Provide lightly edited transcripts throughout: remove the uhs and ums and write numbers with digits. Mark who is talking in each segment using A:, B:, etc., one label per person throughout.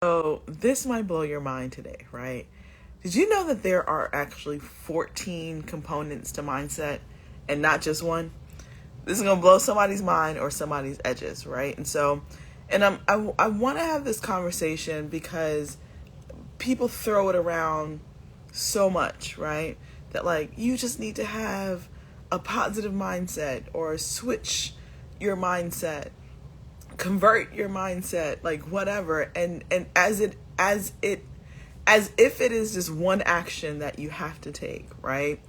A: So this might blow your mind today, right? Did you know that there are actually 14 components to mindset and not just one? This is going to blow somebody's mind or somebody's edges, right? I want to have this conversation because people throw it around so much, right? That like you just need to have a positive mindset or switch your mindset, convert your mindset, like whatever, and as if it is just one action that you have to take, right?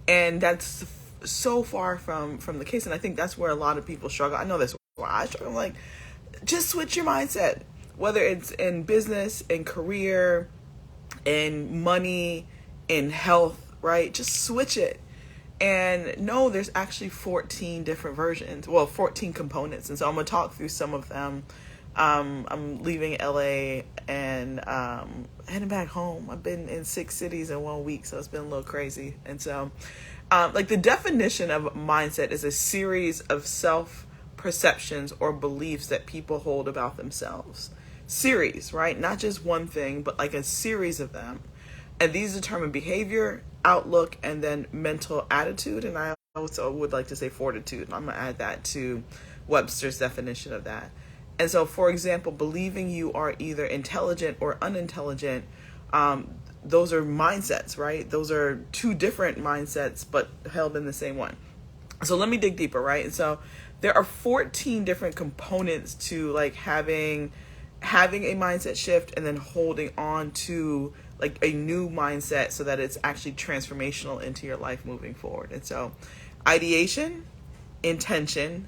A: And that's so far from the case, and I think that's where a lot of people struggle. I know that's why I struggle. I'm like, just switch your mindset, whether it's in business, in career, in money, in health, right? Just switch it. And no, there's actually 14 different versions. Well, 14 components. And so I'm going to talk through some of them. I'm leaving LA and heading back home. I've been in 6 cities in 1 week, so it's been a little crazy. And so, like the definition of mindset is a series of self-perceptions or beliefs that people hold about themselves. Series, right? Not just one thing, but like a series of them. And these determine behavior, outlook, and then mental attitude. And I also would like to say fortitude. I'm going to add that to Webster's definition of that. And so, for example, believing you are either intelligent or unintelligent, those are mindsets, right? Those are two different mindsets, but held in the same one. So let me dig deeper, right? And so there are 14 different components to like having a mindset shift and then holding on to like a new mindset so that it's actually transformational into your life moving forward. And so ideation, intention,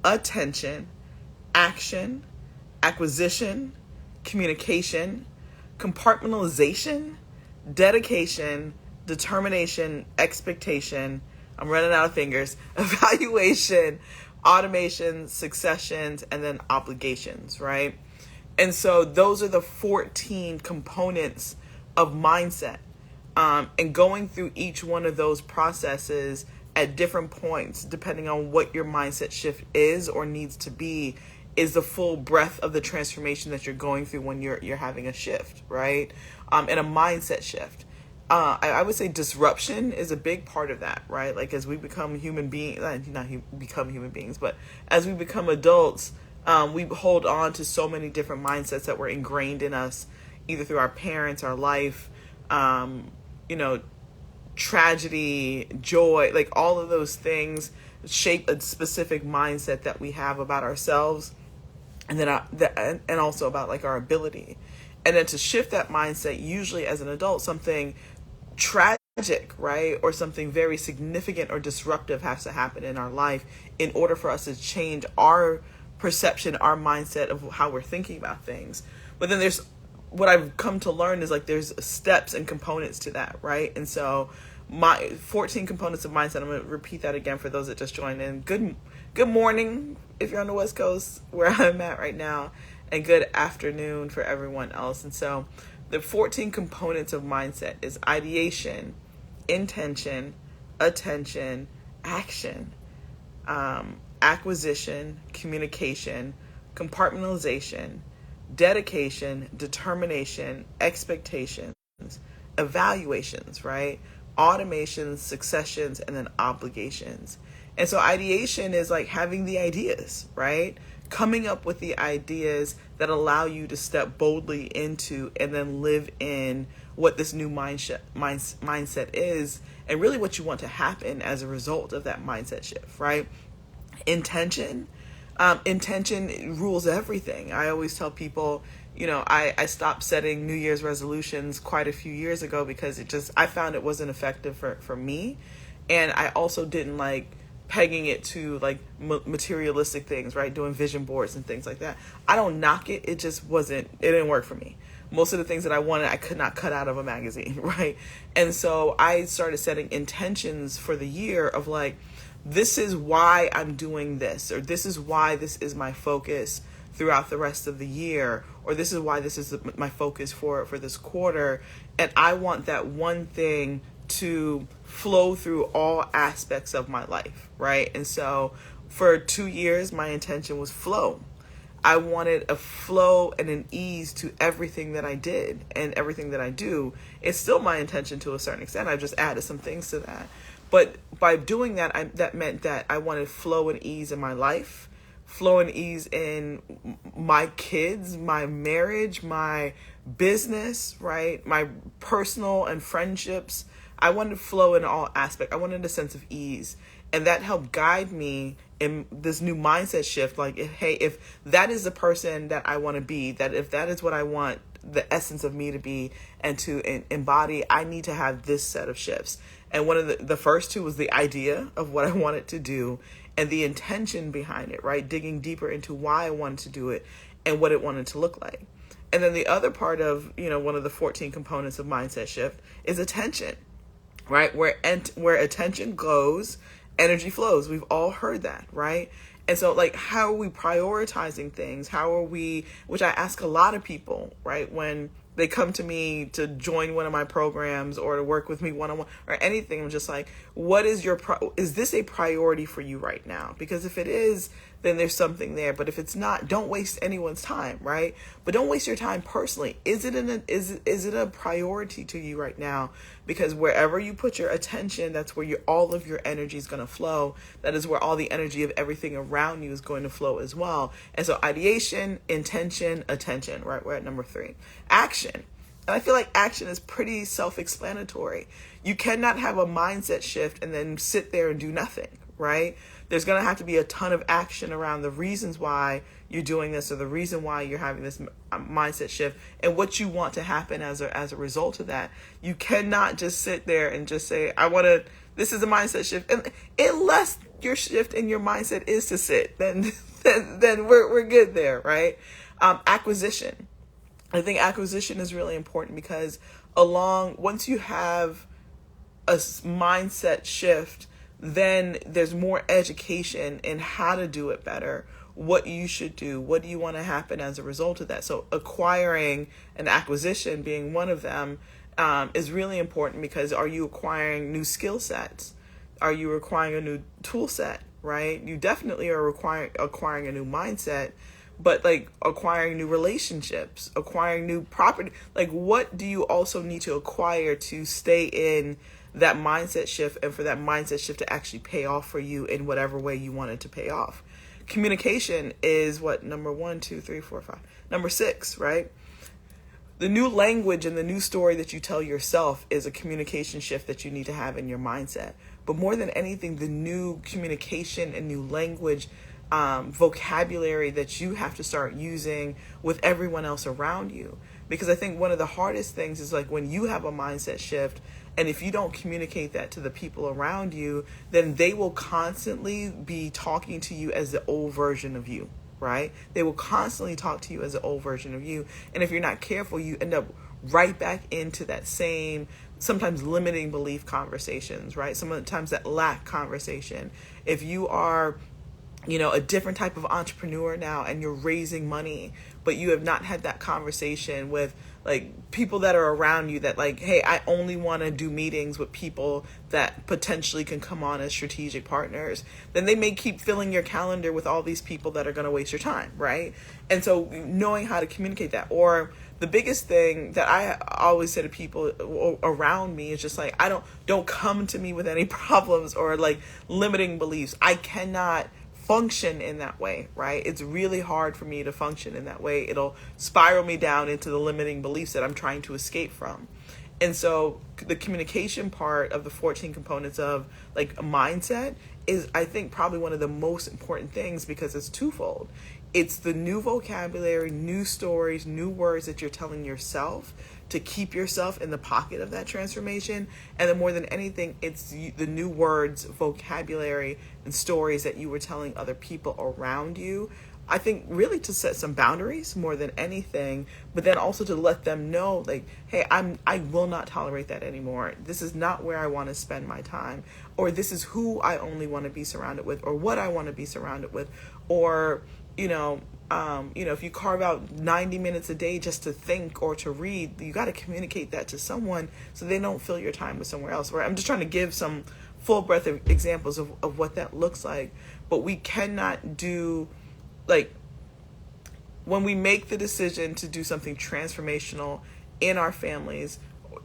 A: attention, action, acquisition, communication, compartmentalization, dedication, determination, expectation, I'm running out of fingers, evaluation, automation, successions, and then obligations, right? And so those are the 14 components of mindset. And going through each one of those processes at different points, depending on what your mindset shift is or needs to be, is the full breadth of the transformation that you're going through when you're having a shift, right? And a mindset shift. I would say disruption is a big part of that, right? Like as we become human beings, become human beings, but as we become adults, we hold on to so many different mindsets that were ingrained in us, either through our parents, our life, tragedy, joy, like all of those things shape a specific mindset that we have about ourselves, and then and also about like our ability. And then to shift that mindset, usually as an adult, something tragic, right, or something very significant or disruptive has to happen in our life in order for us to change our perception, our mindset of how we're thinking about things. But then there's what I've come to learn is like there's steps and components to that, right? And so my 14 components of mindset, I'm going to repeat that again for those that just joined in. Good morning if you're on the West Coast where I'm at right now, and good afternoon for everyone else. And so the 14 components of mindset is ideation, intention, attention, action, acquisition, communication, compartmentalization, dedication, determination, expectations, evaluations, right? Automations, successions, and then obligations. And so ideation is like having the ideas, right? Coming up with the ideas that allow you to step boldly into and then live in what this new mindset is, and really what you want to happen as a result of that mindset shift, right? Intention rules everything. I always tell people, I stopped setting New Year's resolutions quite a few years ago because I found it wasn't effective for me. And I also didn't like pegging it to like materialistic things, right? Doing vision boards and things like that. I don't knock it. It didn't work for me. Most of the things that I wanted, I could not cut out of a magazine, right? And so I started setting intentions for the year of like, this is why I'm doing this, or this is why this is my focus throughout the rest of the year, or this is why this is my focus for this quarter. And I want that one thing to flow through all aspects of my life, right? And so for 2 years, my intention was flow. I wanted a flow and an ease to everything that I did and everything that I do. It's still my intention to a certain extent. I've just added some things to that. But by doing that, that meant that I wanted flow and ease in my life, flow and ease in my kids, my marriage, my business, right? My personal and friendships. I wanted flow in all aspects. I wanted a sense of ease. And that helped guide me in this new mindset shift. Like, if that is the person that I want to be, that if that is what I want the essence of me to be and to embody, I need to have this set of shifts. And one of the first two was the idea of what I wanted to do and the intention behind it, right? Digging deeper into why I wanted to do it and what it wanted to look like. And then the other part of, one of the 14 components of mindset shift is attention, right? Where attention goes, energy flows. We've all heard that, right? And so, like, how are we prioritizing things? How are we, which I ask a lot of people, right? When they come to me to join one of my programs or to work with me one-on-one or anything, I'm just like, what is is this a priority for you right now? Because if it is, then there's something there. But if it's not, don't waste anyone's time, right? But don't waste your time personally. Is it a priority to you right now? Because wherever you put your attention, that's where all of your energy is going to flow. That is where all the energy of everything around you is going to flow as well. And so ideation, intention, attention, right? We're at number 3. Action. And I feel like action is pretty self-explanatory. You cannot have a mindset shift and then sit there and do nothing, right? There's going to have to be a ton of action around the reasons why you're doing this or the reason why you're having this mindset shift and what you want to happen as a result of that. You cannot just sit there and just say, this is a mindset shift. And unless your shift in your mindset is to sit, then we're good there, right? Acquisition. I think acquisition is really important because once you have a mindset shift, then there's more education in how to do it better, what you should do, what do you want to happen as a result of that. So acquiring an acquisition being one of them is really important because are you acquiring new skill sets? Are you acquiring a new tool set, right? You definitely are acquiring a new mindset, but like acquiring new relationships, acquiring new property. Like, what do you also need to acquire to stay in that mindset shift and for that mindset shift to actually pay off for you in whatever way you want it to pay off? Communication is what, number 1, 2, 3, 4, 5, number 6, right? The new language and the new story that you tell yourself is a communication shift that you need to have in your mindset. But more than anything, the new communication and new language vocabulary that you have to start using with everyone else around you. Because I think one of the hardest things is like when you have a mindset shift, and if you don't communicate that to the people around you, then they will constantly be talking to you as the old version of you, right? They will constantly talk to you as the old version of you. And if you're not careful, you end up right back into that same, sometimes limiting belief conversations, right? Sometimes that lack conversation. If you are a different type of entrepreneur now and you're raising money, but you have not had that conversation with like people that are around you that like, hey, I only want to do meetings with people that potentially can come on as strategic partners, then they may keep filling your calendar with all these people that are going to waste your time, right? And so knowing how to communicate that, or the biggest thing that I always say to people around me is just like, don't come to me with any problems or like limiting beliefs. I cannot function in that way, right? It's really hard for me to function in that way. It'll spiral me down into the limiting beliefs that I'm trying to escape from. And so the communication part of the 14 components of like a mindset is, I think, probably one of the most important things because it's twofold. It's the new vocabulary, new stories, new words that you're telling yourself to keep yourself in the pocket of that transformation. And then more than anything, it's the new words, vocabulary, and stories that you were telling other people around you. I think really to set some boundaries more than anything, but then also to let them know like, hey, I will not tolerate that anymore. This is not where I want to spend my time, or this is who I only want to be surrounded with, or what I want to be surrounded with, or if you carve out 90 minutes a day just to think or to read, you got to communicate that to someone so they don't fill your time with somewhere else. Right? I'm just trying to give some full breadth of examples of what that looks like, but we cannot do like when we make the decision to do something transformational in our families,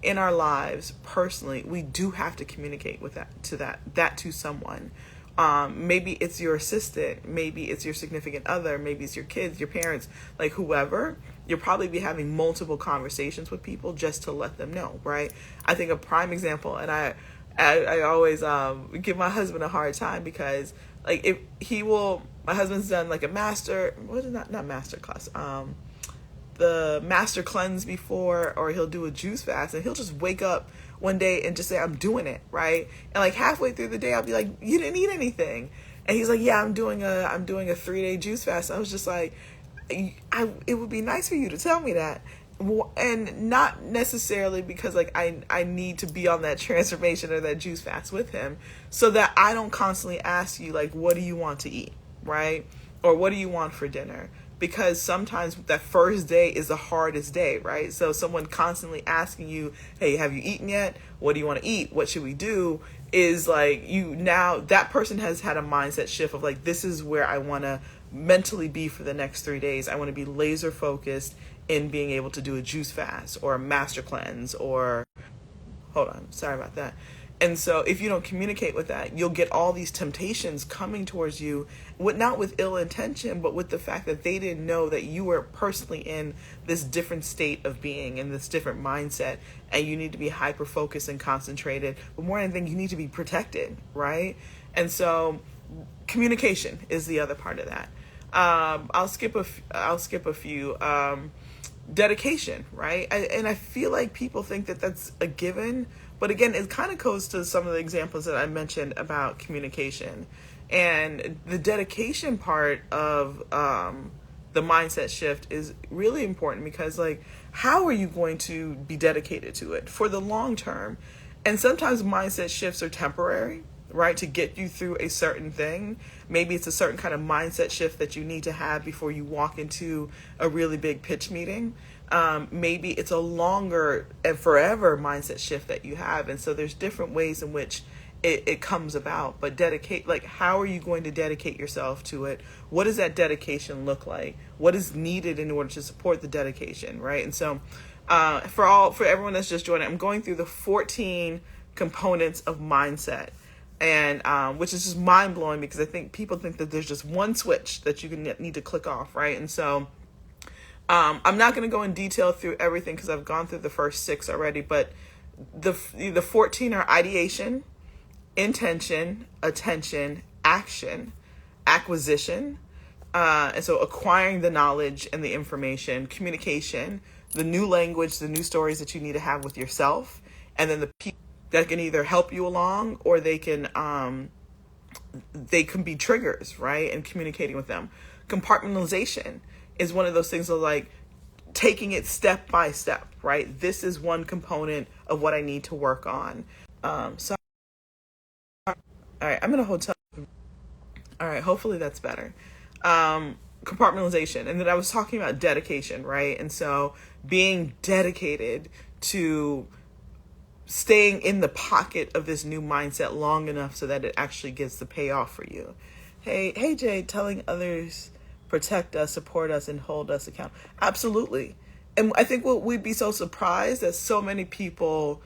A: in our lives personally, we do have to communicate with that to someone. Maybe it's your assistant, maybe it's your significant other, maybe it's your kids, your parents, like whoever. You'll probably be having multiple conversations with people just to let them know, right? I think a prime example, and I always give my husband a hard time because like if he will, my husband's done like a master, what is not master class, the master cleanse before, or he'll do a juice fast, and he'll just wake up one day and just say, I'm doing it, right? And like halfway through the day, I'll be like, you didn't eat anything. And he's like, yeah, I'm doing a 3-day juice fast. I was just like, it would be nice for you to tell me that. And not necessarily because like I need to be on that transformation or that juice fast with him, so that I don't constantly ask you like, what do you want to eat, right? Or what do you want for dinner? Because sometimes that first day is the hardest day, right? So someone constantly asking you, hey, have you eaten yet? What do you want to eat? What should we do? Is like, that person has had a mindset shift of like, this is where I want to mentally be for the next 3 days. I want to be laser focused in being able to do a juice fast or a master cleanse or, hold on, sorry about that. And so if you don't communicate with that, you'll get all these temptations coming towards you, not with ill intention, but with the fact that they didn't know that you were personally in this different state of being, in this different mindset, and you need to be hyper focused and concentrated. But more than anything, you need to be protected, right? And so communication is the other part of that. I'll skip a few. Dedication, right? And I feel like people think that that's a given. But again, it kind of goes to some of the examples that I mentioned about communication. And the dedication part of the mindset shift is really important because, like, how are you going to be dedicated to it for the long term? And sometimes mindset shifts are temporary, right? To get you through a certain thing. Maybe it's a certain kind of mindset shift that you need to have before you walk into a really big pitch meeting. Maybe it's a longer and forever mindset shift that you have. And so there's different ways in which it comes about. But how are you going to dedicate yourself to it? What does that dedication look like? What is needed in order to support the dedication, right? And so for everyone that's just joining, I'm going through the 14 components of mindset. And which is just mind blowing because I think people think that there's just one switch that you need to click off, right? And so I'm not going to go in detail through everything because I've gone through the first 6 already, but the 14 are ideation, intention, attention, action, acquisition, and so acquiring the knowledge and the information, communication, the new language, the new stories that you need to have with yourself, and then the people that can either help you along or they can be triggers, right? And communicating with them. Compartmentalization is one of those things of like taking it step by step, right? This is one component of what I need to work on. So, all right, I'm in a hotel. All right, hopefully that's better. Compartmentalization. And then I was talking about dedication, right? And so being dedicated to staying in the pocket of this new mindset long enough so that it actually gets the payoff for you. Hey, Jay, telling others, protect us, support us, and hold us accountable. Absolutely. And I think we'd be so surprised that so many people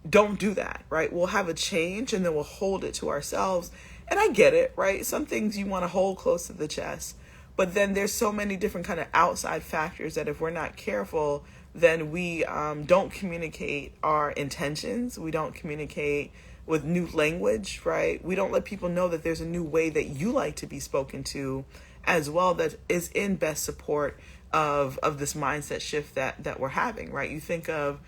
A: don't do that, right? We'll have a change and then we'll hold it to ourselves. And I get it, right? Some things you want to hold close to the chest. But then there's so many different kind of outside factors that if we're not careful, then we don't communicate our intentions. We don't communicate with new language, right? We don't let people know that there's a new way that you like to be spoken to as well that is in best support of this mindset shift that we're having, right? You think of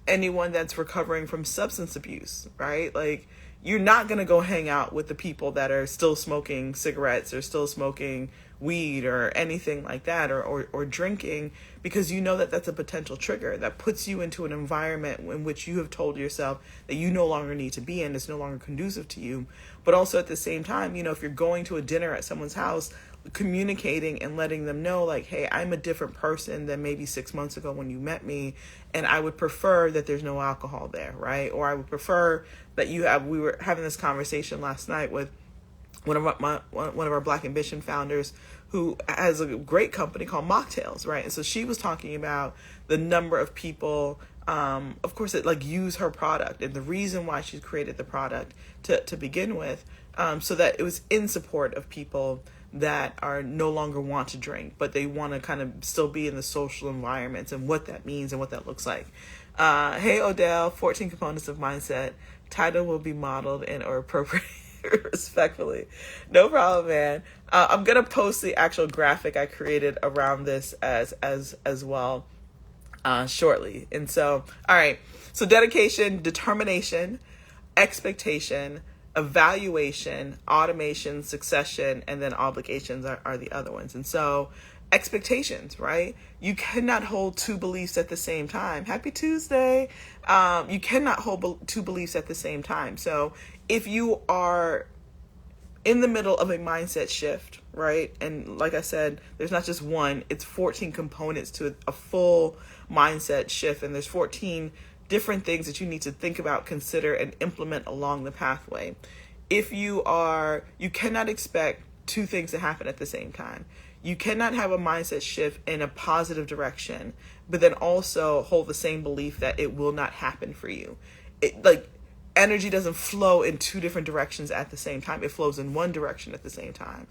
A: anyone that's recovering from substance abuse, right? Like, you're not going to go hang out with the people that are still smoking cigarettes or still smoking weed or anything like that, or drinking, because you know that that's a potential trigger that puts you into an environment in which you have told yourself that you no longer need to be in, it's no longer conducive to you. But also at the same time, if you're going to a dinner at someone's house, communicating and letting them know, like, hey, I'm a different person than maybe 6 months ago when you met me, and I would prefer that there's no alcohol there, right? Or I would prefer that we were having this conversation last night with one of our Black Ambition founders who has a great company called Mocktails, right? And so she was talking about the number of people, of course, that like use her product, and the reason why she created the product to begin with, so that it was in support of people that are no longer want to drink, but they want to kind of still be in the social environments and what that means and what that looks like. Hey, Odell, 14 components of mindset. Title will be modeled and or appropriate respectfully. No problem, man. I'm going to post the actual graphic I created around this as well shortly. And so, all right. So dedication, determination, expectation, evaluation, automation, succession, and then obligations are the other ones. And so expectations, right? You cannot hold two beliefs at the same time. Happy Tuesday. You cannot hold two beliefs at the same time. So if you are in the middle of a mindset shift, right? And like I said, there's not just one, it's 14 components to a full mindset shift. And there's 14 different things that you need to think about, consider, and implement along the pathway. If you cannot expect two things to happen at the same time. You cannot have a mindset shift in a positive direction, but then also hold the same belief that it will not happen for you. Energy doesn't flow in two different directions at the same time. It flows in one direction at the same time.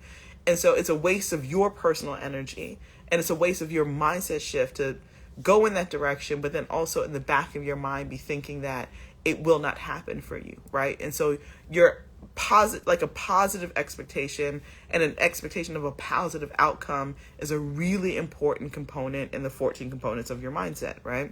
A: And so it's a waste of your personal energy, and it's a waste of your mindset shift to go in that direction, but then also in the back of your mind be thinking that it will not happen for you, right? And so you're a positive expectation and an expectation of a positive outcome is a really important component in the 14 components of your mindset, right?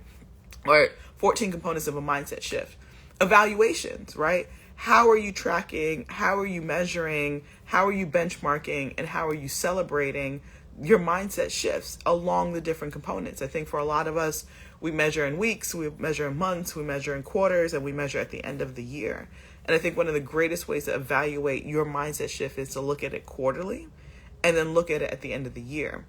A: Or 14 components of a mindset shift. Evaluations, right? How are you tracking? How are you measuring? How are you benchmarking? And how are you celebrating your mindset shifts along the different components? I think for a lot of us, we measure in weeks, we measure in months, we measure in quarters, and we measure at the end of the year. And I think one of the greatest ways to evaluate your mindset shift is to look at it quarterly and then look at it at the end of the year.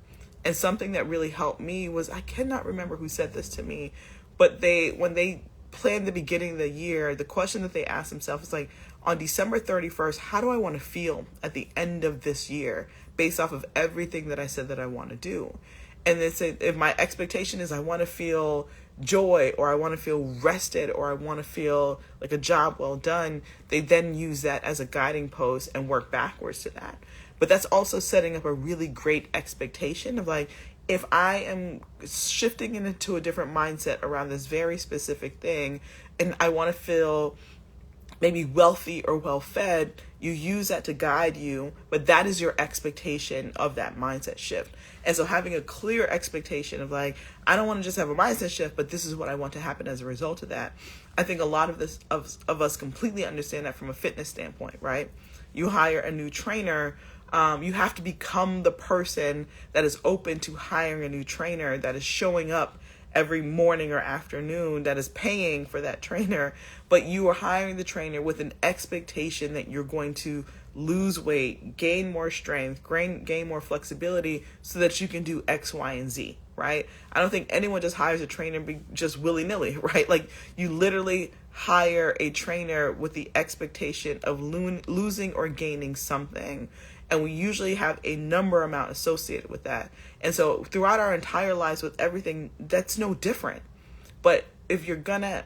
A: And something that really helped me was, I cannot remember who said this to me, but when they planned the beginning of the year, the question that they asked themselves is like, on December 31st, how do I want to feel at the end of this year based off of everything that I said that I want to do? And they say, if my expectation is I want to feel joy, or I want to feel rested, or I want to feel like a job well done, they then use that as a guiding post and work backwards to that. But that's also setting up a really great expectation of like, if I am shifting into a different mindset around this very specific thing, and I want to feel maybe wealthy or well-fed, you use that to guide you, but that is your expectation of that mindset shift. And so having a clear expectation of like, I don't want to just have a mindset shift, but this is what I want to happen as a result of that. I think a lot of this of us completely understand that from a fitness standpoint, right? You hire a new trainer, you have to become the person that is open to hiring a new trainer, that is showing up every morning or afternoon, that is paying for that trainer, but you are hiring the trainer with an expectation that you're going to lose weight, gain more strength, gain more flexibility so that you can do X, Y, and Z, right? I don't think anyone just hires a trainer just willy-nilly, right? Like you literally hire a trainer with the expectation of losing or gaining something. And we usually have a number amount associated with that. And so throughout our entire lives with everything, that's no different. But if you're going to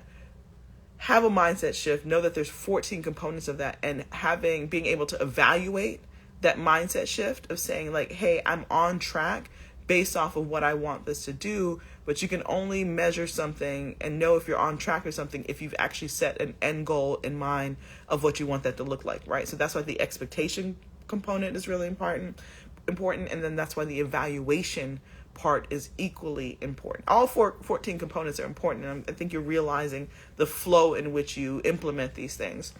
A: have a mindset shift, know that there's 14 components of that, and being able to evaluate that mindset shift of saying like, hey, I'm on track based off of what I want this to do. But you can only measure something and know if you're on track or something if you've actually set an end goal in mind of what you want that to look like, right? So that's why the expectation component is really important, and then that's why the evaluation part is equally important. All 14 components are important, and I think you're realizing the flow in which you implement these things.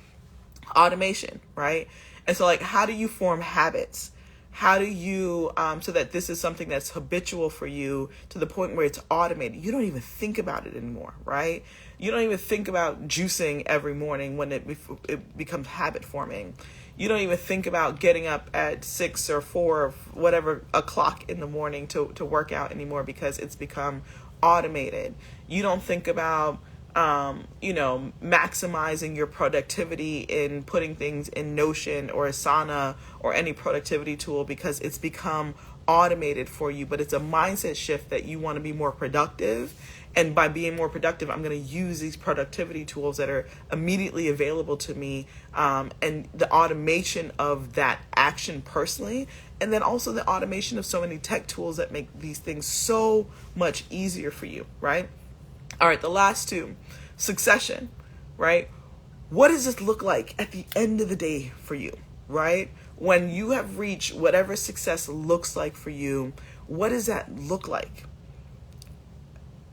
A: Automation, right? And so like, how do you form habits? How do you, so that this is something that's habitual for you to the point where it's automated? You don't even think about it anymore, right? You don't even think about juicing every morning when it becomes habit forming. You don't even think about getting up at 6 or 4 or whatever o'clock in the morning to work out anymore because it's become automated. You don't think about, maximizing your productivity in putting things in Notion or Asana or any productivity tool because it's become automated for you, but it's a mindset shift that you want to be more productive. And by being more productive, I'm going to use these productivity tools that are immediately available to me, and the automation of that action personally, and then also the automation of so many tech tools that make these things so much easier for you, right? All right, the last two, succession, right? What does this look like at the end of the day for you, right? When you have reached whatever success looks like for you, what does that look like?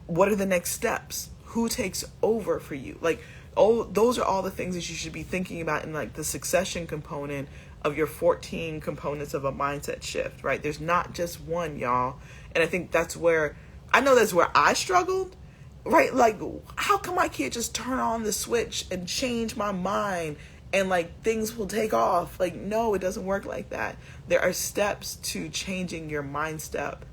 A: What are the next steps? Who takes over for you? Like, oh, those are all the things that you should be thinking about in like the succession component of your 14 components of a mindset shift, right? There's not just one, y'all. And I think that's where I struggled, right? Like, how come I can't just turn on the switch and change my mind and like things will take off? Like, no, it doesn't work like that. There are steps to changing your mind step.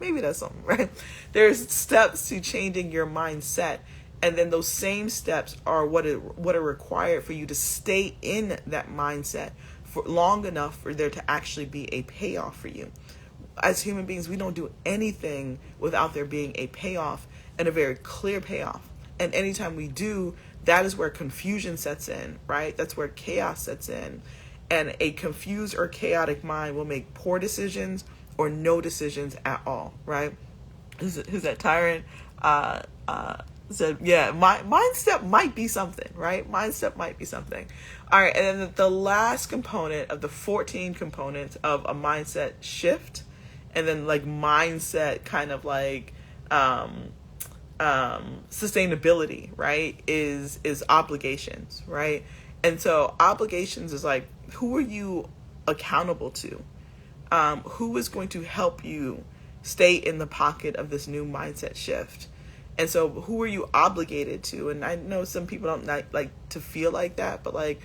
A: Maybe that's something, right? There's steps to changing your mindset. And then those same steps are what are required for you to stay in that mindset for long enough for there to actually be a payoff for you. As human beings, we don't do anything without there being a payoff, and a very clear payoff. And anytime we do, that is where confusion sets in, right? That's where chaos sets in. And a confused or chaotic mind will make poor decisions or no decisions at all, right? Who's that tyrant? Said, yeah, mind step might be something, right? Mind step might be something. All right, and then the last component of the 14 components of a mindset shift, and then like mindset kind of like sustainability, right, is obligations, right? And so obligations is like, who are you accountable to? Who is going to help you stay in the pocket of this new mindset shift? And so who are you obligated to? And I know some people don't like to feel like that, but like,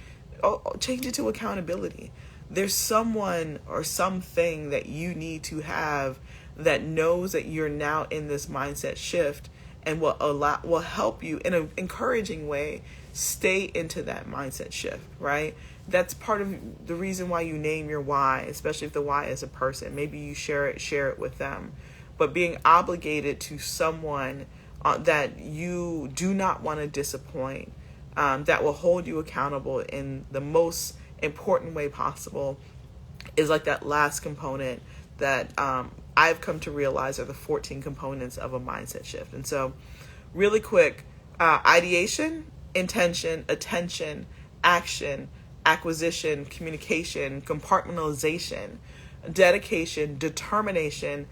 A: change it to accountability. There's someone or something that you need to have that knows that you're now in this mindset shift and will help you in an encouraging way stay into that mindset shift, right? That's part of the reason why you name your why, especially if the why is a person. Maybe you share it with them. But being obligated to someone that you do not want to disappoint, that will hold you accountable in the most important way possible, is like that last component that I've come to realize are the 14 components of a mindset shift. And so really quick, ideation, intention, attention, action, acquisition, communication, compartmentalization, dedication, determination,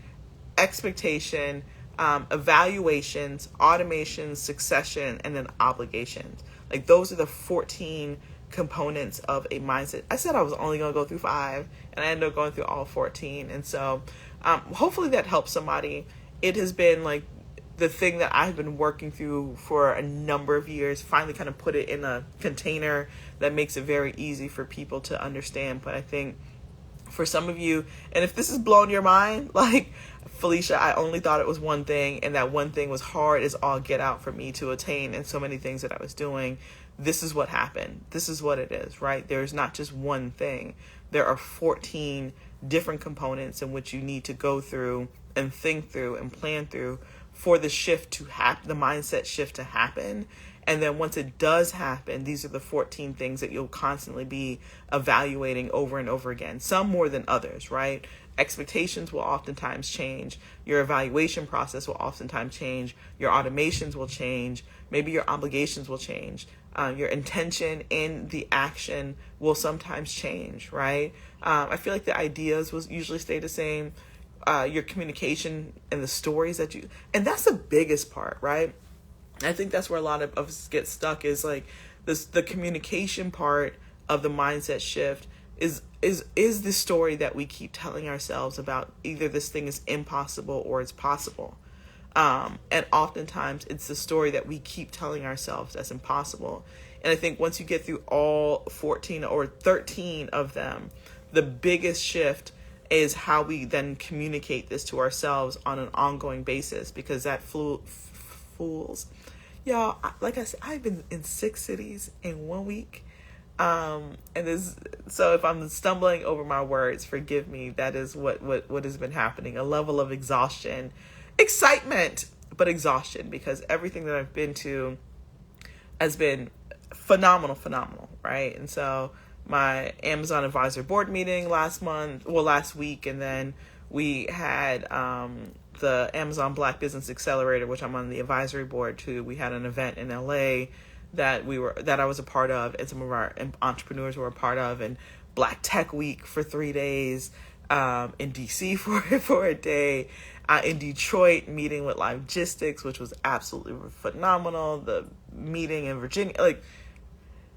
A: expectation, evaluations, automations, succession, and then obligations. Like, those are the 14 components of a mindset. I said I was only going to go through 5, and I ended up going through all 14. And so hopefully that helps somebody. It has been like the thing that I've been working through for a number of years, finally kind of put it in a container that makes it very easy for people to understand. But I think for some of you, and if this is blowing your mind, like Felicia, I only thought it was one thing, and that one thing was hard as all get out for me to attain, and so many things that I was doing. This is what happened. This is what it is, right? There's not just one thing. There are 14 different components in which you need to go through and think through and plan through for the shift to happen, the mindset shift to happen. And then once it does happen, these are the 14 things that you'll constantly be evaluating over and over again, some more than others, right? Expectations will oftentimes change. Your evaluation process will oftentimes change. Your automations will change. Maybe your obligations will change. Your intention in the action will sometimes change, right? I feel like the ideas will usually stay the same. Your communication and the stories that you, and that's the biggest part, right? I think that's where a lot of us get stuck, is like the communication part of the mindset shift is the story that we keep telling ourselves about either this thing is impossible or it's possible. And oftentimes it's the story that we keep telling ourselves that's impossible. And I think once you get through all 14 or 13 of them, the biggest shift is how we then communicate this to ourselves on an ongoing basis, because that fools. Y'all, like I said, I've been in 6 cities in 1 week. And this, so if I'm stumbling over my words, forgive me. That is what has been happening. A level of exhaustion, excitement, but exhaustion, because everything that I've been to has been phenomenal, right? And so my Amazon advisor board meeting last week, and then we had the Amazon Black Business Accelerator, which I'm on the advisory board to. We had an event in LA that I was a part of, and some of our entrepreneurs were a part of, and Black Tech Week for 3 days, in DC for a day, in Detroit, meeting with Logistics, which was absolutely phenomenal. The meeting in Virginia,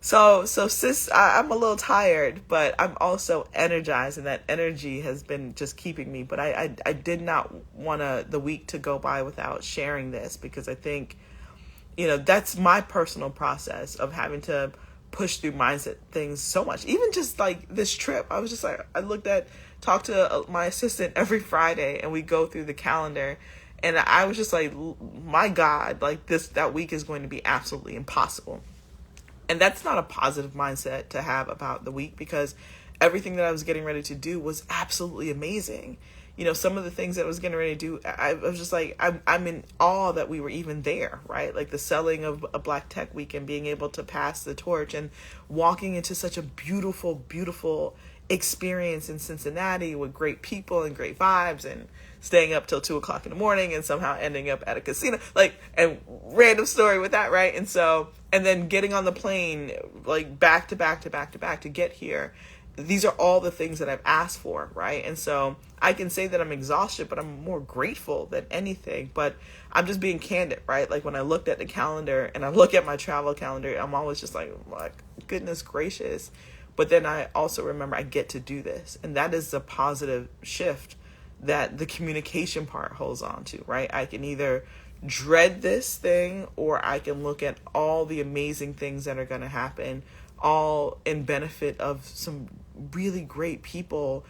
A: so sis, I'm a little tired, but I'm also energized, and that energy has been just keeping me. But I did not want the week to go by without sharing this, because I think, that's my personal process of having to push through mindset things so much. Even just like this trip, I was just like, talked to my assistant every Friday, and we go through the calendar, and I was just like, my God, like that week is going to be absolutely impossible. And that's not a positive mindset to have about the week, because everything that I was getting ready to do was absolutely amazing. Some of the things that I was getting ready to do, I was just like, I'm in awe that we were even there, right? Like the selling of a Black Tech Week and being able to pass the torch and walking into such a beautiful experience in Cincinnati with great people and great vibes, and staying up till 2:00 in the morning and somehow ending up at a casino, and random story with that, right? And so, and then getting on the plane, back to back to get here. These are all the things that I've asked for, right? And so I can say that I'm exhausted, but I'm more grateful than anything. But I'm just being candid, right? Like when I looked at the calendar and I look at my travel calendar, I'm always just like, goodness gracious. But then I also remember I get to do this. And that is the positive shift that the communication part holds on to, right? I can either dread this thing, or I can look at all the amazing things that are going to happen, all in benefit of some really great people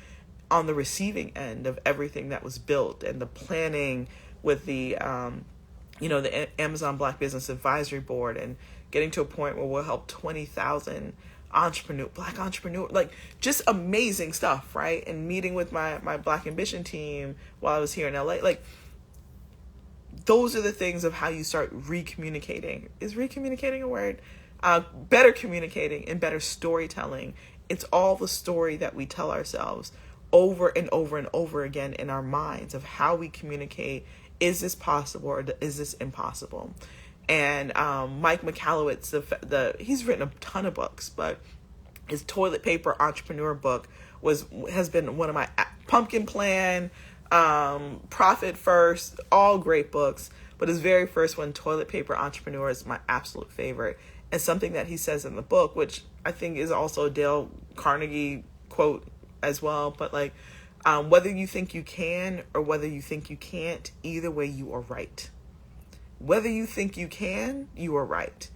A: on the receiving end of everything that was built, and the planning with the the Amazon Black Business Advisory Board, and getting to a point where we'll help 20,000 Black entrepreneur, just amazing stuff, right? And meeting with my Black Ambition team while I was here in LA, those are the things of how you start recommunicating. Is recommunicating a word? Better communicating and better storytelling. It's all the story that we tell ourselves over and over and over again in our minds of how we communicate. Is this possible, or is this impossible? And Mike Michalowicz, he's written a ton of books, but his Toilet Paper Entrepreneur book has been one of my Pumpkin Plan, Profit First, all great books. But his very first one, Toilet Paper Entrepreneur, is my absolute favorite. And something that he says in the book, which I think is also a Dale Carnegie quote as well, but whether you think you can or whether you think you can't, either way you are right. Whether you think you can, you are right.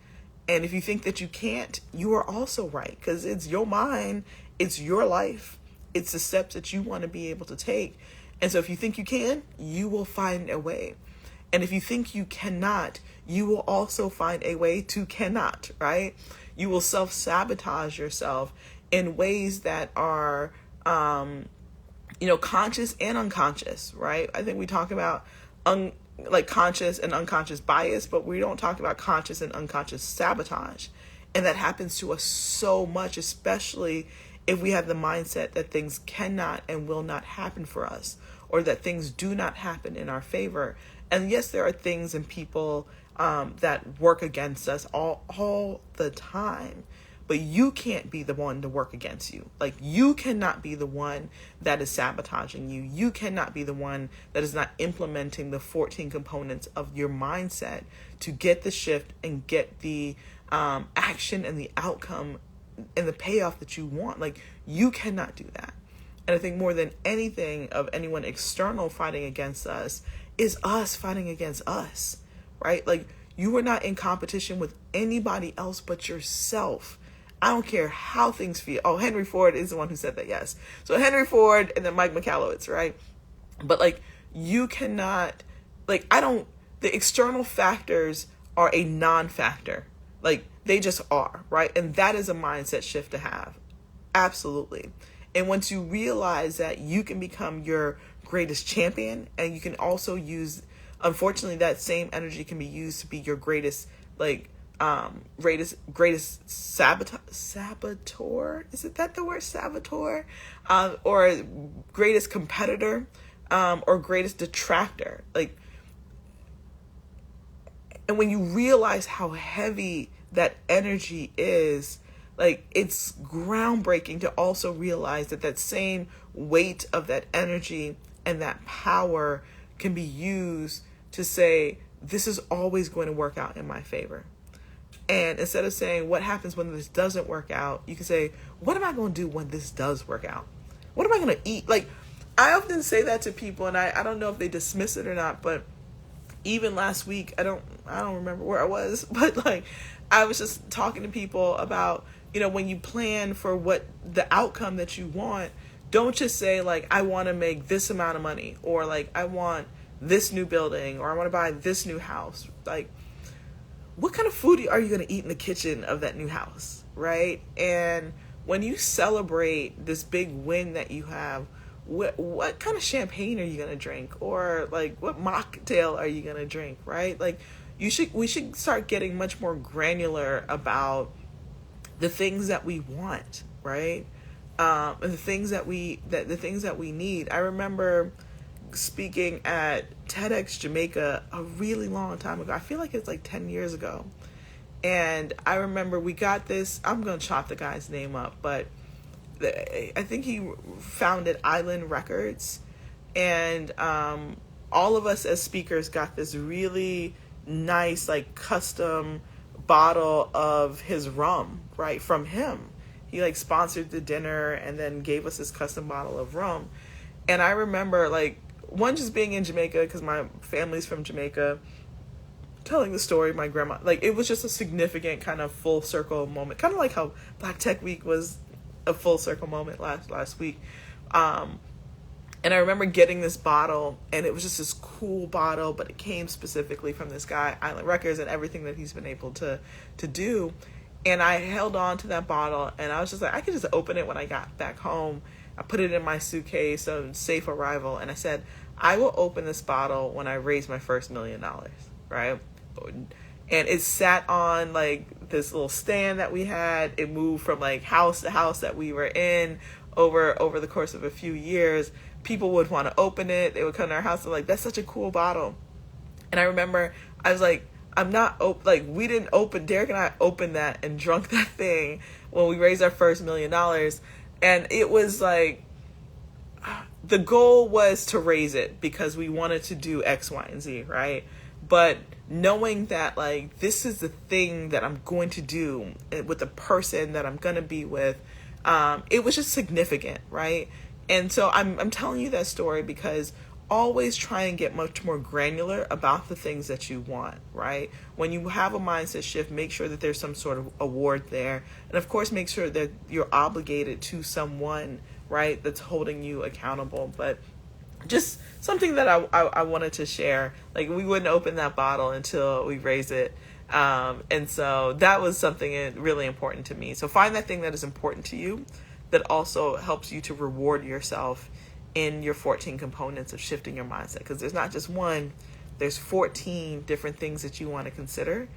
A: And if you think that you can't, you are also right, because it's your mind, it's your life, it's the steps that you want to be able to take. And so if you think you can, you will find a way. And if you think you cannot, you will also find a way to cannot, right? You will self-sabotage yourself in ways that are, conscious and unconscious, right? I think we talk about conscious and unconscious bias, but we don't talk about conscious and unconscious sabotage. And that happens to us so much, especially if we have the mindset that things cannot and will not happen for us, or that things do not happen in our favor. And yes, there are things and people that work against us all the time, but you can't be the one to work against you. You cannot be the one that is sabotaging you. You cannot be the one that is not implementing the 14 components of your mindset to get the shift and get the action and the outcome and the payoff that you want. You cannot do that. And I think more than anything of anyone external fighting against us is us fighting against us, right? You are not in competition with anybody else but yourself. I don't care how things feel. Oh, Henry Ford is the one who said that, yes. So Henry Ford and then Mike Michalowicz, right? But you cannot, the external factors are a non-factor. They just are, right? And that is a mindset shift to have. Absolutely. And once you realize that you can become your greatest champion, and you can also use, unfortunately, that same energy can be used to be your greatest, like, greatest saboteur. Is it that the word saboteur? Or greatest competitor, or greatest detractor. Like, and when you realize how heavy that energy is, like, it's groundbreaking to also realize that that same weight of that energy and that power can be used to say, this is always going to work out in my favor. And instead of saying, what happens when this doesn't work out, you can say, what am I going to do when this does work out? What am I going to eat? Like, I often say that to people, and I don't know if they dismiss it or not, but even last week, I don't remember where I was, but like, I was just talking to people about, when you plan for what the outcome that you want, don't just say like, I want to make this amount of money, or like, I want this new building, or I want to buy this new house. Like, what kind of food are you going to eat in the kitchen of that new house, right? And when you celebrate this big win that you have, what kind of champagne are you going to drink? Or like, what mocktail are you going to drink, right? Like, we should start getting much more granular about the things that we want, right? And the things that we need. I remember speaking at TEDx Jamaica a really long time ago. I feel like it's like 10 years ago. And I remember we got this, I'm going to chop the guy's name up, but I think he founded Island Records. And all of us as speakers got this really nice, like, custom bottle of his rum, right, from him. He like sponsored the dinner and then gave us this custom bottle of rum. And I remember, like, one, just being in Jamaica, because my family's from Jamaica, telling the story of my grandma. Like, it was just a significant kind of full circle moment, kind of like how Black Tech Week was a full circle moment last week. And I remember getting this bottle, and it was just this cool bottle, but it came specifically from this guy, Island Records, and everything that he's been able to do. And I held on to that bottle, and I was just like, I could just open it when I got back home. I put it in my suitcase, so safe arrival. And I said, I will open this bottle when I raise my first $1 million, right? And it sat on like this little stand that we had. It moved from like house to house that we were in over the course of a few years. People would want to open it. They would come to our house and like, that's such a cool bottle. And I remember I was like, we didn't open, Derek and I opened that and drunk that thing when we raised our first $1 million. And it was like, the goal was to raise it because we wanted to do X, Y, and Z, right? But knowing that, like, this is the thing that I'm going to do with the person that I'm going to be with, it was just significant, right? And so I'm telling you that story because always try and get much more granular about the things that you want, right? When you have a mindset shift, make sure that there's some sort of award there. And of course, make sure that you're obligated to someone, right, that's holding you accountable. But just something that I wanted to share. Like, we wouldn't open that bottle until we raise it. And so that was something really important to me. So find that thing that is important to you that also helps you to reward yourself in your 14 components of shifting your mindset. Because there's not just one, there's 14 different things that you want to consider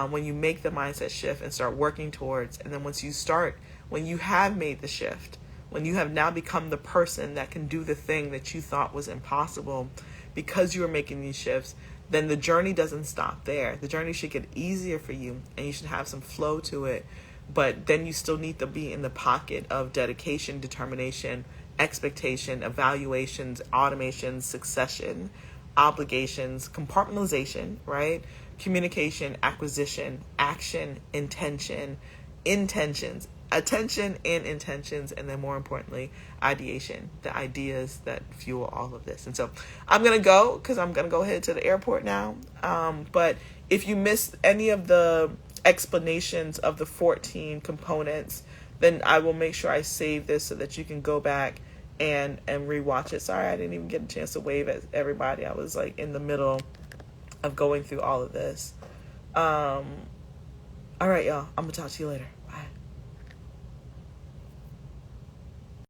A: when you make the mindset shift and start working towards. And then when you have made the shift, when you have now become the person that can do the thing that you thought was impossible because you are making these shifts, then the journey doesn't stop there. The journey should get easier for you and you should have some flow to it. But then you still need to be in the pocket of dedication, determination, expectation, evaluations, automations, succession, obligations, compartmentalization, right? Communication, acquisition, action, intentions, attention and intentions, and then more importantly, ideation, the ideas that fuel all of this. And so I'm going to go because I'm going to go ahead to the airport now. But if you missed any of the explanations of the 14 components, then I will make sure I save this so that you can go back and rewatch it. Sorry, I didn't even get a chance to wave at everybody. I was like in the middle of going through all of this. All right, y'all. I'm going to talk to you later.